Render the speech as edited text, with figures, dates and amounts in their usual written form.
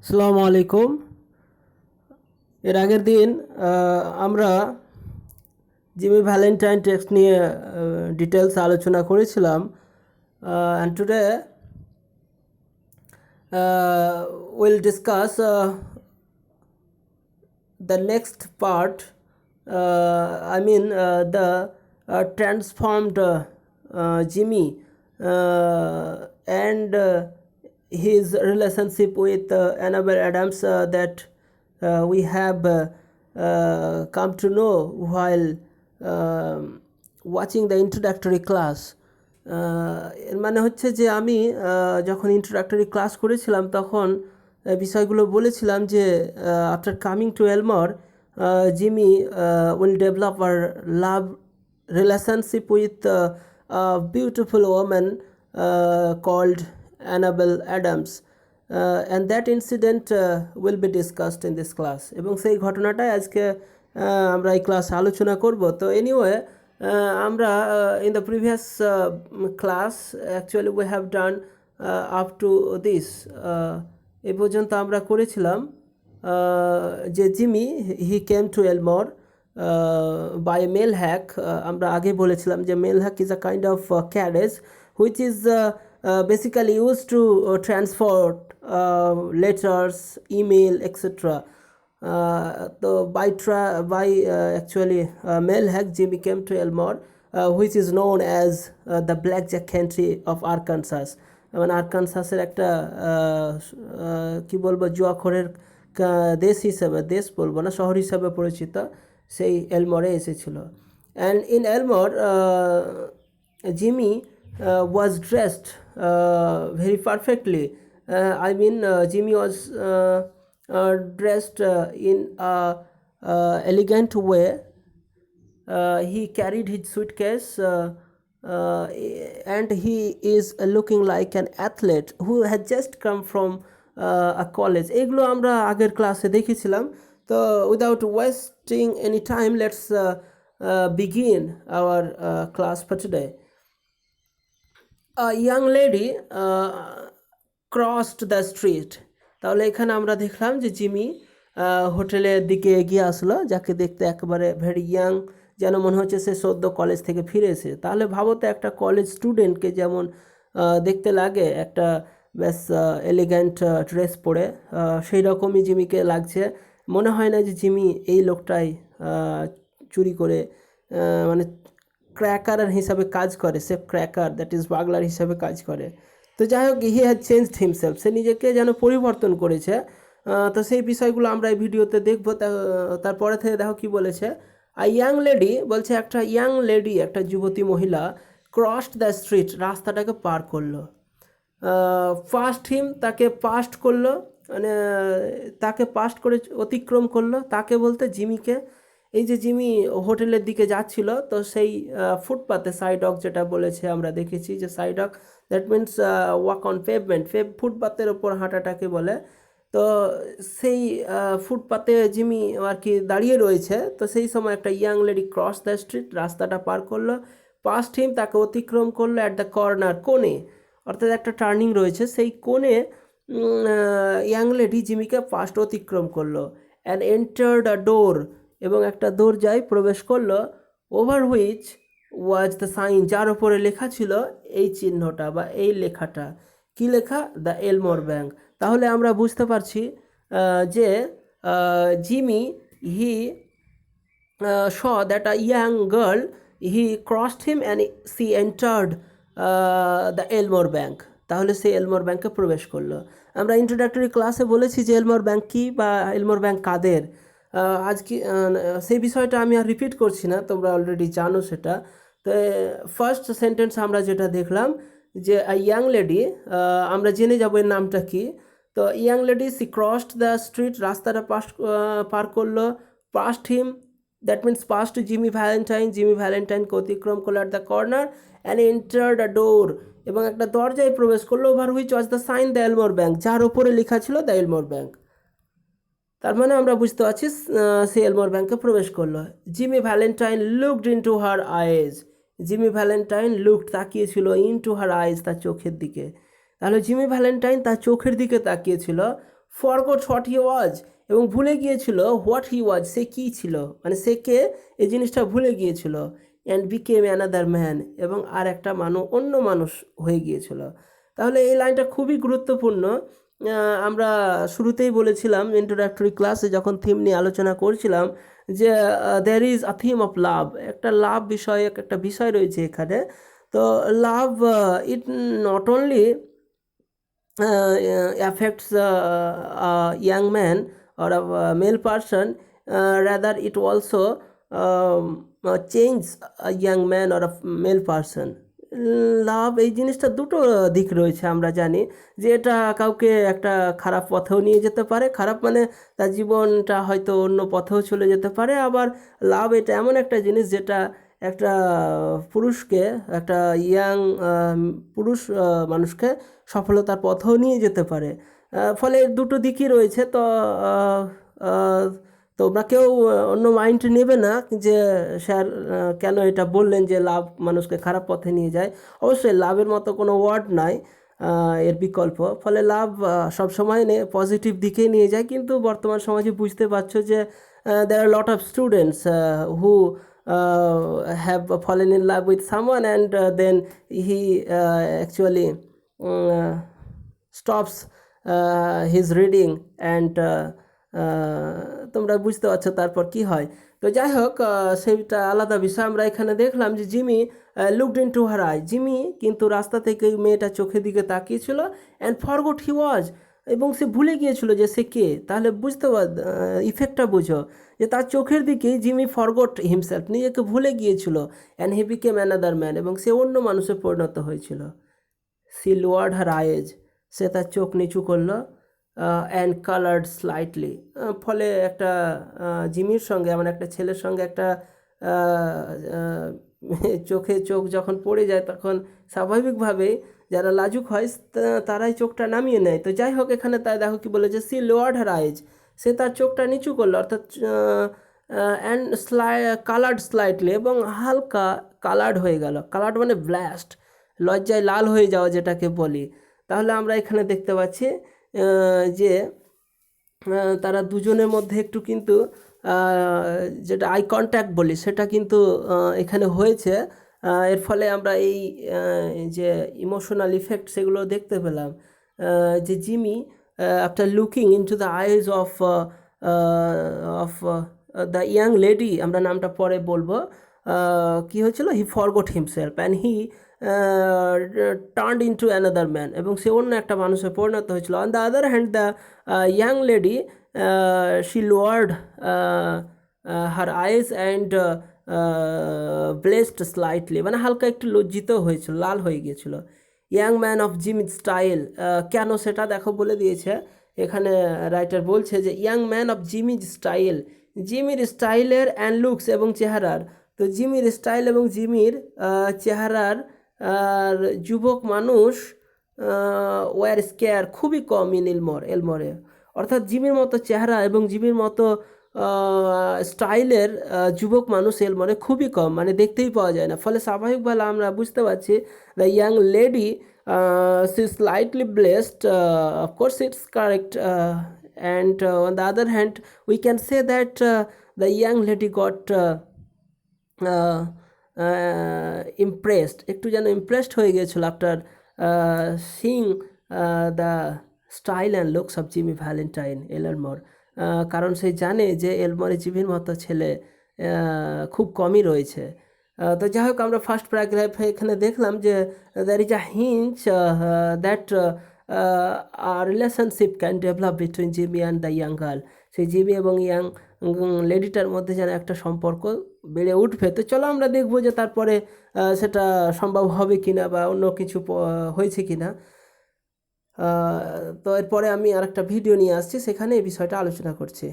আসসালামু আলাইকুম। এর আগের দিন আমরা জিমি ভ্যালেন্টাইন টেক্সট নিয়ে ডিটেলস আলোচনা করেছিলাম। And today will discuss the next part. The transformed Jimmy and his relationship with Annabelle Adams that we have come to know while watching the introductory class. এর মানে হচ্ছে যে আমি যখন introductory class করেছিলাম তখন বিষয়গুলো বলেছিলাম যে after coming to Elmore Jimmy will develop her love relationship with beautiful woman called Annabel Adams and that incident will be discussed in this class. এবং সেই ঘটনাটাই আজকে আমরা এই ক্লাসে আলোচনা করব। তো এনিওয়ে আমরা in the previous class actually we have done up to this এই পর্যন্ত আমরা করেছিলাম যে Jimmy he came to Elmore by mail hack. আমরা আগে বলেছিলাম যে mail hack is a kind of carriage which is basically used to transport letters, email, etc. So by actually mail hack, Jimmy came to Elmore, which is known as the Blackjack Country of Arkansas. মানে আরকানসাসের একটা কি বলবো জুয়াখোরের দেশ হিসাবে, দেশ বলবো না, শহর হিসাবে পরিচিত সেই এলমোরে এসেছিল। And in এলমোর Jimmy was dressed very perfectly. Jimmy was dressed in a elegant way. He carried his suitcase and he is looking like an athlete who had just come from a college. এগুলো আমরা আগের ক্লাসে দেখেছিলাম। তো without wasting any time, let's begin our class for today. A young lady crossed the street. তাহলে এখানে আমরা দেখলাম যে জিমি হোটেলের দিকে এগিয়ে আসলো, যাকে দেখতে একেবারে ভেরি ইয়াং, যেন মনে হচ্ছে সে সদ্য কলেজ থেকে ফিরেছে। তাহলে ভাবো তো একটা কলেজ স্টুডেন্টকে যেমন দেখতে লাগে, একটা বেশ এলিগ্যান্ট ড্রেস পরে, সেই রকমই জিমিকে লাগছে। মনে হয় না যে জিমি এই লোকটাই চুরি করে মানে ক্র্যাকার হিসাবে কাজ করে, সে ক্র্যাকার দ্যাট ইজ বাগলার হিসাবে কাজ করে। তো যাই হোক, হি হ্যাজ চেঞ্জড হিমসেলফ, সে নিজেকে যেন পরিবর্তন করেছে। তো সেই বিষয়গুলো আমরা এই ভিডিওতে দেখব। তারপরে থেকে দেখো কি বলেছে। আ ইয়াং লেডি বলছে, একটা ইয়াং লেডি, একটা যুবতী মহিলা, ক্রসড দ্য স্ট্রিট, রাস্তাটাকে পার করলো। ফাস্ট হিম, তাকে পাস্ট করলো, মানে তাকে পাস্ট করে অতিক্রম করলো। তাকে বলতে জিমিকে। এই যে জিমি হোটেলের দিকে যাচ্ছিল, তো সেই ফুটপাতে সাইডক যেটা বলেছে আমরা দেখেছি যে sidewalk that means walk on pavement, ফুটপাতের ওপর হাঁটাটাকে বলে। তো সেই ফুটপাতে জিমি আর কি দাঁড়িয়ে রয়েছে। তো সেই সময় একটা young lady cross the street, রাস্তাটা পার করলো। পাস্ট হিম, তাকে অতিক্রম করলো। অ্যাট দ্য কর্নার, কোণে, অর্থাৎ একটা টার্নিং রয়েছে, সেই কোণে ইয়াং লেডি জিমিকে ফার্স্ট অতিক্রম করলো। অ্যান্ড এন্টার্ড আ ডোর, এবং একটা দরজায় প্রবেশ করলো। Over which was the sign, যার ওপরে লেখা ছিল এই চিহ্নটা বা এই লেখাটা। কি লেখা? The Elmore bank. তাহলে আমরা বুঝতে পারছি যে Jimmy he saw that a young girl, he crossed him and she entered the এলমোর bank. তাহলে সে এলমোর ব্যাংকে প্রবেশ করলো। আমরা ইন্ট্রোডাক্টরি ক্লাসে বলেছি যে এলমোর ব্যাংক কী বা এলমোর ব্যাংক কাদের। আজকে সেই বিষয়টা আমি আর রিপিট করছি না, তোমরা অলরেডি জানো সেটা। তো ফার্স্ট সেন্টেন্স আমরা যেটা দেখলাম যে আ ইয়াং লেডি, আমরা জেনে যাবো এর নামটা কি। তো young lady she crossed the street, রাস্তাটা পার করলো। Past him, that means past Jimmy Valentine, Jimmy ভ্যালেন্টাইনকে অতিক্রম করলো। At the corner and entered a door, এবং একটা দরজায় প্রবেশ করলো। Over which was the sign the Elmore Bank, যার ওপরে লেখা ছিল দ্য এলমোর ব্যাংক। তার মানে আমরা বুঝতে পারছি সে এলমোর ব্যাংকে প্রবেশ করলো। জিমি ভ্যালেন্টাইন লুকড ইনটু হার আইজ, জিমি ভ্যালেন্টাইন লুকড, তাকিয়েছিল, ইনটু হার আইজ, তার চোখের দিকে। তাহলে জিমি ভ্যালেন্টাইন তার চোখের দিকে তাকিয়েছিল। ফরগট হোয়াট হি ওয়াজ, এবং ভুলে গিয়েছিল হোয়াট হি ওয়াজ, সে কী ছিল, মানে সে কে, এই জিনিসটা ভুলে গিয়েছিল। অ্যান্ড বিকেম অ্যানাদার ম্যান, এবং আর একটা অন্য মানুষ হয়ে গিয়েছিল। তাহলে এই লাইনটা খুবই গুরুত্বপূর্ণ। আমরা শুরুতেই বলেছিলাম ইন্ট্রোডাক্টরি ক্লাসে যখন থিম নিয়ে আলোচনা করছিলাম যে there is a theme of love, একটা লাভ বিষয়ক একটা বিষয় রয়েছে এখানে। তো love it not only affects a young man or a male person, rather it also change a young man or a male person. লাভ এই জিনিসটা দুটো দিক রয়েছে, আমরা জানি যে এটা কাউকে একটা খারাপ পথেও নিয়ে যেতে পারে, খারাপ মানে তার জীবনটা হয়তো অন্য পথেও চলে যেতে পারে। আবার লাভ এটা এমন একটা জিনিস যেটা একটা পুরুষকে, একটা ইয়াং পুরুষ মানুষকে সফলতার পথেও নিয়ে যেতে পারে। ফলে দুটো দিকই রয়েছে। তো তোমরা কেউ অন্য মাইন্ড নেবে না যে স্যার কেন এটা বললেন যে লাভ মানুষকে খারাপ পথে নিয়ে যায়। অবশ্যই লাভের মতো কোনো ওয়ার্ড নাই এর বিকল্প। ফলে লাভ সবসময় পজিটিভ দিকেই নিয়ে যায়। কিন্তু বর্তমান সমাজে বুঝতে পারছো যে there are a lot of students who have fallen in love with someone, and then he actually stops his reading, and তোমরা বুঝতে পারছো তারপর কি হয়। তো যাই হোক, সেইটা আলাদা বিষয়। আমরা এখানে দেখলাম যে Jimmy looked in to her I, Jimmy কিন্তু রাস্তা থেকে মেয়েটা চোখের দিকে তাকিয়েছিল, অ্যান্ড ফরগট হি ওয়াজ, এবং সে ভুলে গিয়েছিল যে সে কে। তাহলে বুঝতে ইফেক্টটা বুঝো যে তার চোখের দিকেই জিমি ফরগট হিমসেলফ, নিজেকে ভুলে গিয়েছিল, and he became another man, এবং সে অন্য মানুষে পরিণত হয়েছিল। সি লোয়ার্ড হার আইজ, সে তার চোখ নিচু করলো, অ্যান্ড কালার্ড স্লাইটলি, ফলে একটা জিমির সঙ্গে, এমন একটা ছেলের সঙ্গে একটা চোখে চোখ যখন পড়ে যায় তখন স্বাভাবিকভাবেই যারা লাজুক হয় তারাই চোখটা নামিয়ে নেয়। তো যাই হোক, এখানে তাই দেখো কি বলেছে, সি লোয়ার্ড হার আইজ, সে তার চোখটা নিচু করলো, অর্থাৎ অ্যান্ড কালার্ড স্লাইটলি, এবং হালকা কালার্ড হয়ে গেল। কালার্ড মানে ব্লাস্ট, লজ্জায় লাল হয়ে যাওয়া যেটাকে বলি। তাহলে আমরা এখানে দেখতে পাচ্ছি যে তারা দুজনের মধ্যে একটু কিন্তু যেটা আই কন্ট্যাক্ট বলি সেটা কিন্তু এখানে হয়েছে। এর ফলে আমরা এই যে ইমোশনাল ইফেক্ট সেগুলো দেখতে পেলাম। যে Jimmy after looking into the eyes of the young lady, আমরা নামটা পরে বলবো, কি হয়েছিল, he forgot himself and he turned into another man, এবং সে অন্য একটা মানুষে পরিণত হয়েছিল। On the other hand the young lady she lowered her eyes and blushed slightly, মানে হালকা একটু লজ্জিত হয়েছিল, লাল হয়ে গিয়েছিল। ইয়াং ম্যান অফ জিমির স্টাইল, কেন সেটা দেখো বলে দিয়েছে এখানে রাইটার বলছে যে ইয়াং ম্যান অফ জিমির স্টাইল, জিমির স্টাইলের অ্যান্ড লুকস, এবং চেহারার। তো জিমির স্টাইল এবং জিমির চেহারার আর যুবক মানুষ ওয়ার স্কেয়ার, খুবই কম ইন এলমরে, অর্থাৎ জিমির মতো চেহারা এবং জিমির মতো স্টাইলের যুবক মানুষ এলমরে খুবই কম, মানে দেখতেই পাওয়া যায় না। ফলে স্বাভাবিকভাবে আমরা বুঝতে পারছি the young lady she slightly blessed, of course it's correct, and on the other hand we can say that the young lady got impressed, একটু যেন ইমপ্রেসড হয়ে গিয়েছিল after seeing the style and looks of Jimmy Valentine Elmore, কারণ সে জানে যে এলমোরে জিমির মতো ছেলে খুব কমই রয়েছে। তো যাই হোক, আমরা ফার্স্ট প্যারাগ্রাফে এখানে দেখলাম যে there is a hunch that relationship can develop between Jimmy and the young girl, সেই জিমি এবং ইয়াং লেডিটার মধ্যে যেন একটা সম্পর্ক বেড়ে উঠবে। তো চলো আমরা দেখবো যে তারপরে সেটা সম্ভব হবে কিনা বা অন্য কিছু হয়েছে কিনা। তো এরপরে আমি আরেকটা ভিডিও নিয়ে আসছি, সেখানে এই বিষয়টা আলোচনা করছি।